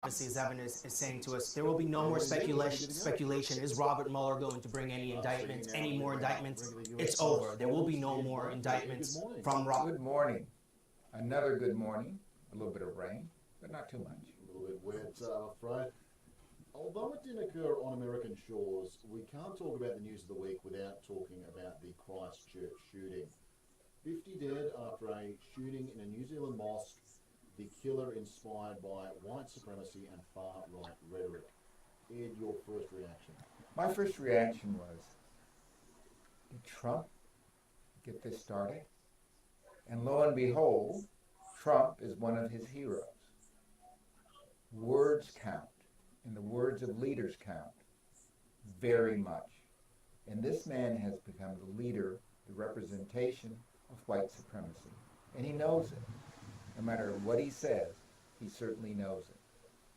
obviously, as Evan is saying to us, there will be no more speculation. Is Robert Mueller going to bring any indictments, any more indictments? It's over. There will be no more indictments from Robert. Good morning. Another good morning. A little bit of rain, but not too much. A little bit wet, I'm afraid. Although it didn't occur on American shores, we can't talk about the news of the week without talking about the Christchurch shooting. 50 dead after a shooting in a New Zealand mosque, the killer inspired by white supremacy and far-right rhetoric. Ed, your first reaction? My first reaction was, did Trump get this started? And lo and behold, Trump is one of his heroes. Words count, and the words of leaders count very much. And this man has become the leader, the representation of white supremacy. And he knows it. No matter what he says, he certainly knows it.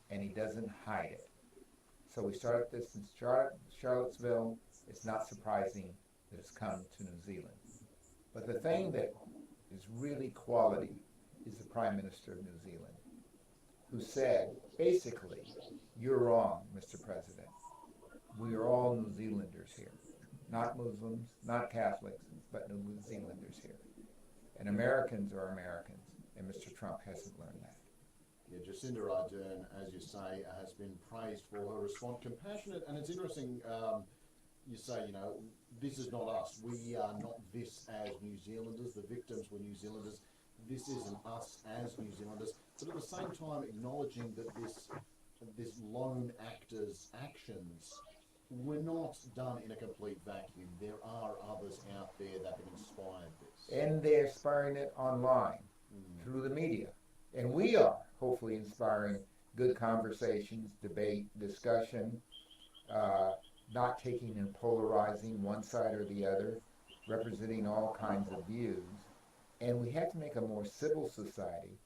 And he doesn't hide it. So we started this in Charlottesville. It's not surprising that it's come to New Zealand. But the thing that is really quality is the Prime Minister of New Zealand, who said, basically, you're wrong, Mr. President. We are all New Zealanders here. Not Muslims, not Catholics, but New Zealanders here. And Americans are Americans, and Mr. Trump hasn't learned that. Yeah, Jacinda Ardern, as you say, has been praised for her response, compassionate, and it's interesting, you say, this is not us. We are not this as New Zealanders. The victims were New Zealanders. This isn't us as New Zealanders. But at the same time, acknowledging that this lone actor's actions were not done in a complete vacuum. There are others out there that have inspired this. And they're inspiring it online, through the media. And we are hopefully inspiring good conversations, debate, discussion, not taking and polarizing one side or the other, representing all kinds of views. And we have to make a more civil society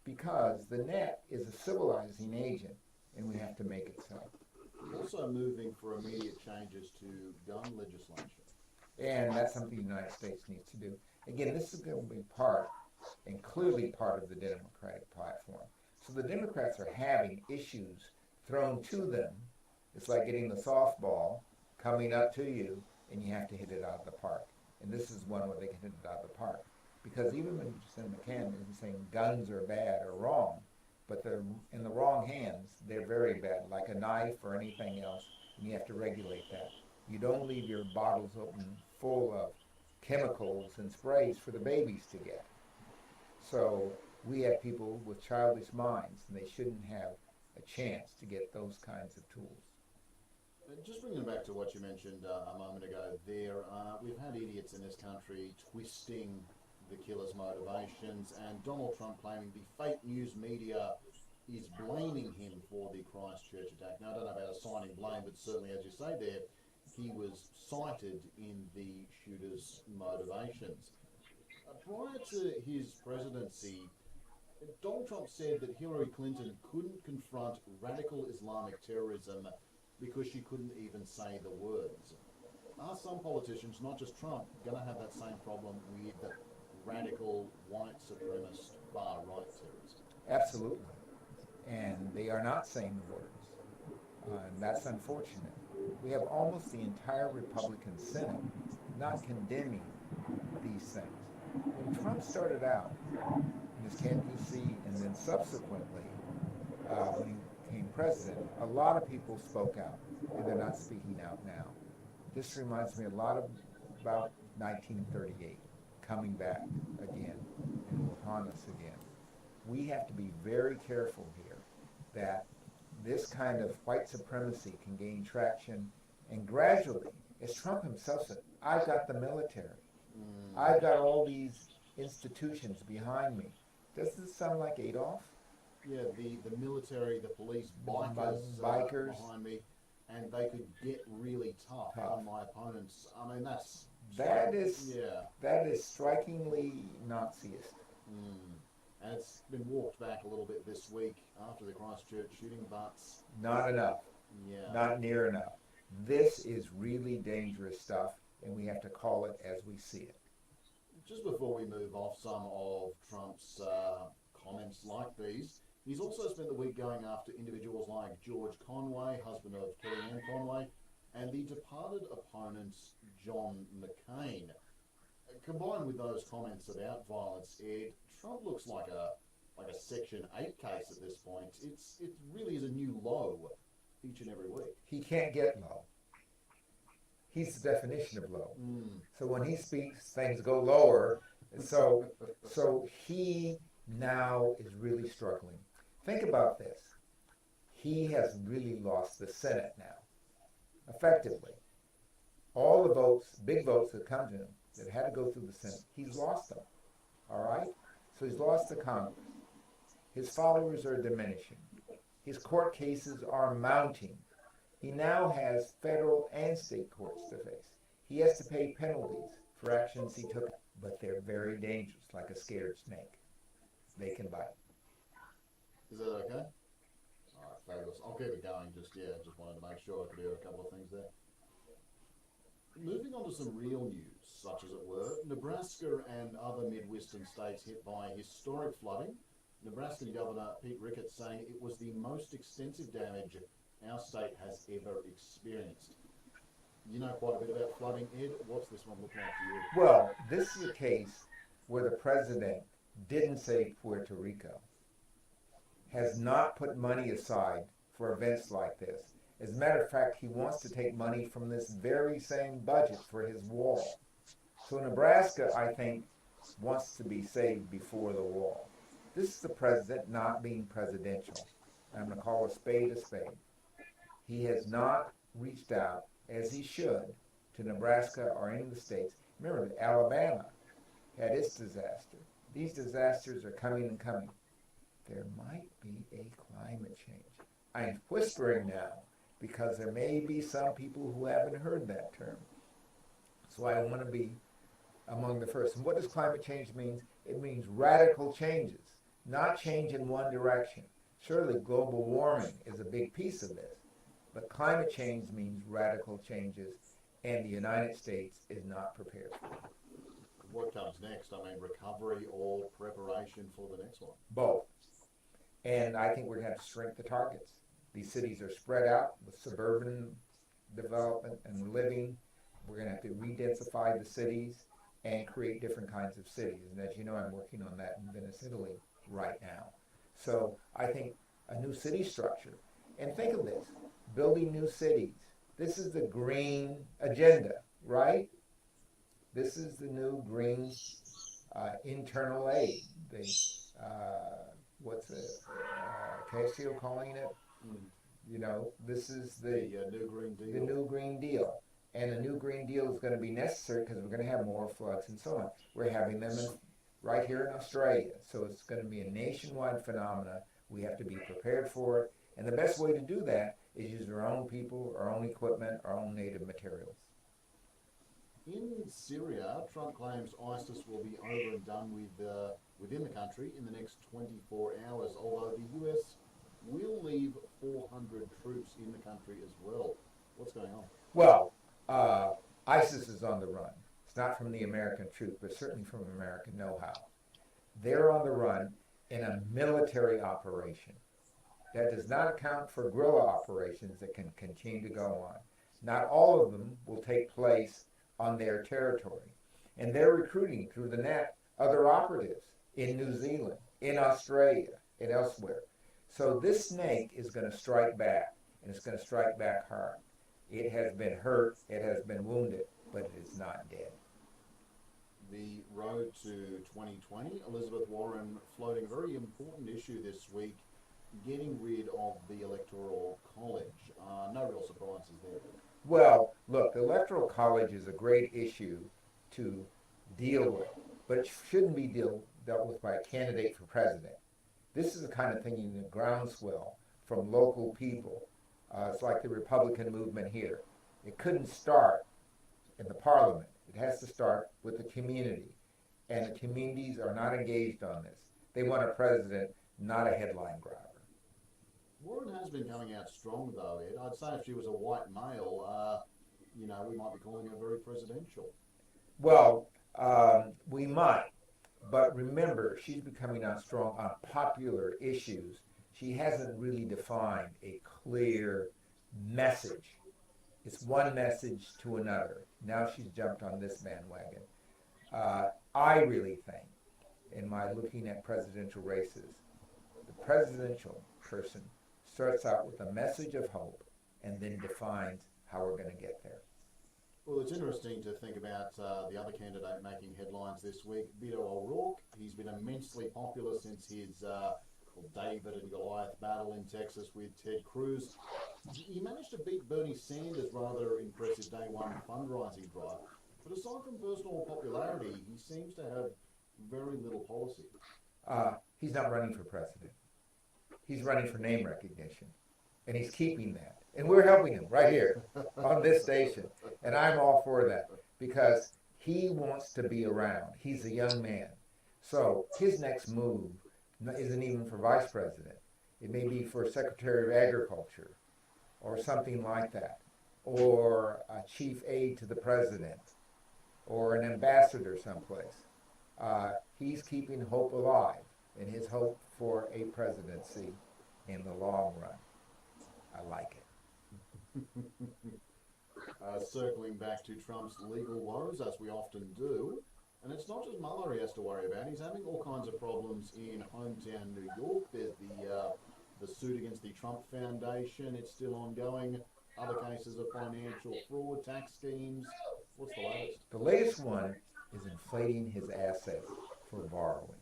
because the net is a civilizing agent, and we have to make it so. Also moving for immediate changes to gun legislation. And that's something the United States needs to do. Again, this is going to be part, and clearly part of the Democratic platform. So the Democrats are having issues thrown to them. It's like getting the softball coming up to you, and you have to hit it out of the park. And this is one where they can hit it out of the park. Because even when Senator McCann isn't saying guns are bad or wrong, but they're in the wrong hands, they're very bad, like a knife or anything else, and you have to regulate that. You don't leave your bottles open full of chemicals and sprays for the babies to get. So we have people with childish minds, and they shouldn't have a chance to get those kinds of tools. Just bringing it back to what you mentioned a moment ago there, we've had idiots in this country twisting the killer's motivations, and Donald Trump claiming the fake news media is blaming him for the Christchurch attack. Now, I don't know about assigning blame, but certainly, as you say there, he was cited in the shooter's motivations. Prior to his presidency, Donald Trump said that Hillary Clinton couldn't confront radical Islamic terrorism because she couldn't even say the words. Are some politicians, not just Trump, going to have that same problem with radical white supremacist far-right terrorism? Absolutely. And they are not saying the words. And that's unfortunate. We have almost the entire Republican Senate not condemning these things. When Trump started out in his candidacy and then subsequently when he became president, a lot of people spoke out, and they're not speaking out now. This reminds me a lot about 1938. Coming back again and will haunt us again. We have to be very careful here that this kind of white supremacy can gain traction, and gradually, as Trump himself said, I've got the military. I've got all these institutions behind me. Doesn't this sound like Adolf? Yeah, the military, the police, bikers behind me, and they could get really tough on my opponents. I mean, that is strikingly Naziist. And it's been walked back a little bit this week after the Christchurch shooting, but not enough. Yeah. Not near enough. This is really dangerous stuff, and we have to call it as we see it. Just before we move off some of Trump's comments like these, He's also spent the week going after individuals like George Conway, husband of Kellyanne Conway, and the departed opponent John McCain. Combined with those comments about violence, Ed, Trump looks like a Section 8 case at this point. It really is a new low each and every week. He can't get low. He's the definition of low. So when he speaks, things go lower. So he now is really struggling. Think about this. He has really lost the Senate now, effectively. All the votes, big votes that come to him, that had to go through the Senate, he's lost them. All right? So he's lost the Congress. His followers are diminishing. His court cases are mounting. He now has federal and state courts to face. He has to pay penalties for actions he took, but they're very dangerous, like a scared snake. They can bite. Is that okay? All right, fabulous. I'll keep it going. Just wanted to make sure I could hear a couple of things there. Moving on to some real news, such as it were, Nebraska and other Midwestern states hit by historic flooding. Nebraskan Governor Pete Ricketts saying it was the most extensive damage our state has ever experienced. You know quite a bit about flooding, Ed. What's this one look like to you? Well, this is a case where the president didn't say Puerto Rico, has not put money aside for events like this. As a matter of fact, he wants to take money from this very same budget for his wall. So Nebraska, I think, wants to be saved before the wall. This is the president not being presidential. I'm going to call a spade a spade. He has not reached out, as he should, to Nebraska or any of the states. Remember that Alabama had its disaster. These disasters are coming and coming. There might be a climate change. I'm whispering now because there may be some people who haven't heard that term. So I want to be among the first. And what does climate change mean? It means radical changes, not change in one direction. Surely global warming is a big piece of this, but climate change means radical changes, and the United States is not prepared for it. What comes next? I mean, recovery or preparation for the next one? Both. And I think we're going to have to shrink the targets. These cities are spread out with suburban development and living. We're going to have to re-densify the cities and create different kinds of cities. And as you know, I'm working on that in Venice, Italy right now. So I think a new city structure. And think of this, building new cities. This is the green agenda, right? This is the new green internal aid. What's Casio calling it? You know, this is the new Green Deal. The new Green Deal. And the new Green Deal is going to be necessary because we're going to have more floods and so on. We're having them right here in Australia. So it's going to be a nationwide phenomena. We have to be prepared for it. And the best way to do that is use our own people, our own equipment, our own native materials. In Syria, Trump claims ISIS will be over and done with within the country in the next 24 hours, although the US will leave 400 troops in the country as well. What's going on? Well, ISIS is on the run. It's not from the American troops, but certainly from American know-how. They're on the run in a military operation. That does not account for guerrilla operations that can continue to go on. Not all of them will take place on their territory. And they're recruiting through the net other operatives in New Zealand, in Australia, and elsewhere. So this snake is going to strike back, and it's going to strike back hard. It has been hurt, it has been wounded, but it is not dead. The road to 2020, Elizabeth Warren floating a very important issue this week, getting rid of the Electoral College. No real surprises there. Well, look, the Electoral College is a great issue to deal with, but it shouldn't be dealt with by a candidate for president. This is the kind of thing you need groundswell from local people. It's like the Republican movement here. It couldn't start in the parliament. It has to start with the community. And the communities are not engaged on this. They want a president, not a headline grabber. Warren has been coming out strong, though, Ed. I'd say if she was a white male, we might be calling her very presidential. Well, we might. But remember, she's been coming out strong on popular issues she hasn't really defined a clear message. It's one message to another. Now she's jumped on this bandwagon. I really think, in my looking at presidential races, the presidential person starts out with a message of hope and then defines how we're going to get there. Well, it's interesting to think about the other candidate making headlines this week, Beto O'Rourke. He's been immensely popular since his David and Goliath battle in Texas with Ted Cruz. He managed to beat Bernie Sanders' rather impressive day one fundraising drive. But aside from personal popularity, he seems to have very little policy. He's not running for president. He's running for name recognition. And he's keeping that. And we're helping him right here on this station. And I'm all for that because he wants to be around. He's a young man. So his next move isn't even for vice president. It may be for Secretary of Agriculture or something like that, or a chief aide to the president, or an ambassador someplace. He's keeping hope alive in his hope for a presidency in the long run. I like it. Circling back to Trump's legal woes, as we often do, and it's not just Mueller he has to worry about. He's having all kinds of problems in hometown New York. There's the suit against the Trump Foundation. It's still ongoing. Other cases of financial fraud, tax schemes. What's the latest? The latest one is inflating his assets for borrowing.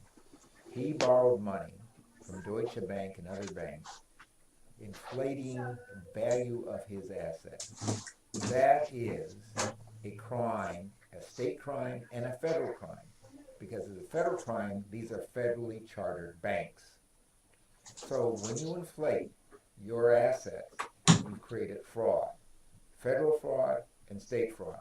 He borrowed money from Deutsche Bank and other banks, inflating the value of his assets. That is a crime, a state crime and a federal crime. Because as a federal crime, these are federally chartered banks. So when you inflate your assets, you've created fraud. Federal fraud and state fraud.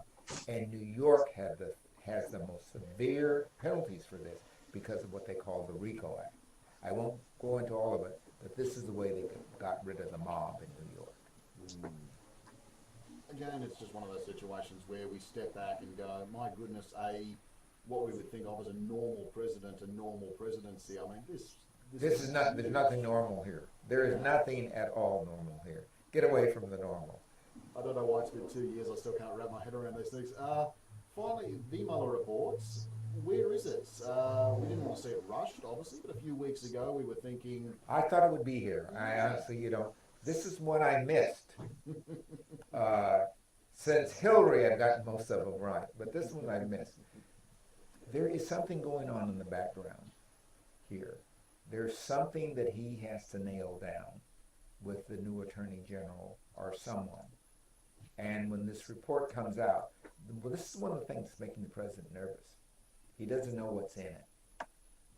And New York has the most severe penalties for this because of what they call the RICO Act. I won't go into all of it, but this is the way they got rid of the mob in New York. Again, it's just one of those situations where we step back and go, my goodness, what we would think of as a normal president, a normal presidency. I mean, this is not, there's nothing normal here. There is nothing at all normal here. Get away from the normal. I don't know why it's been 2 years. I still can't wrap my head around these things. Finally, the Mueller reports. Where is it? We didn't want to see it rushed, obviously, but a few weeks ago we were thinking... I thought it would be here. I honestly, this is what I missed. Since Hillary, I've gotten most of them right, but this one I missed. There is something going on in the background here. There's something that he has to nail down with the new Attorney General or someone. And when this report comes out, well, this is one of the things that's making the president nervous. He doesn't know what's in it.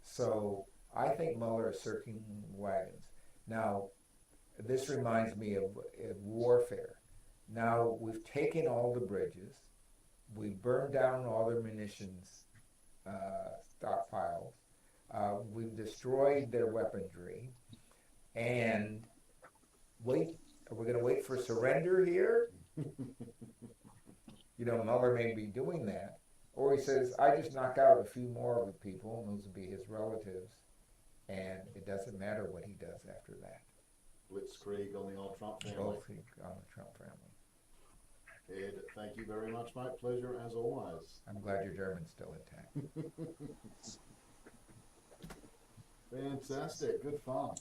So I think Mueller is circling wagons. Now, this reminds me of warfare. Now, we've taken all the bridges. We've burned down all their munitions stockpiles. We've destroyed their weaponry. And wait, are we going to wait for surrender here? Mueller may be doing that. Or he says, I just knock out a few more of the people, and those will be his relatives, and it doesn't matter what he does after that. Blitzkrieg on the old Trump family. Blitzkrieg on the Trump family. Ed, thank you very much, mate. Pleasure as always. I'm glad your German's still intact. Fantastic. Good fun.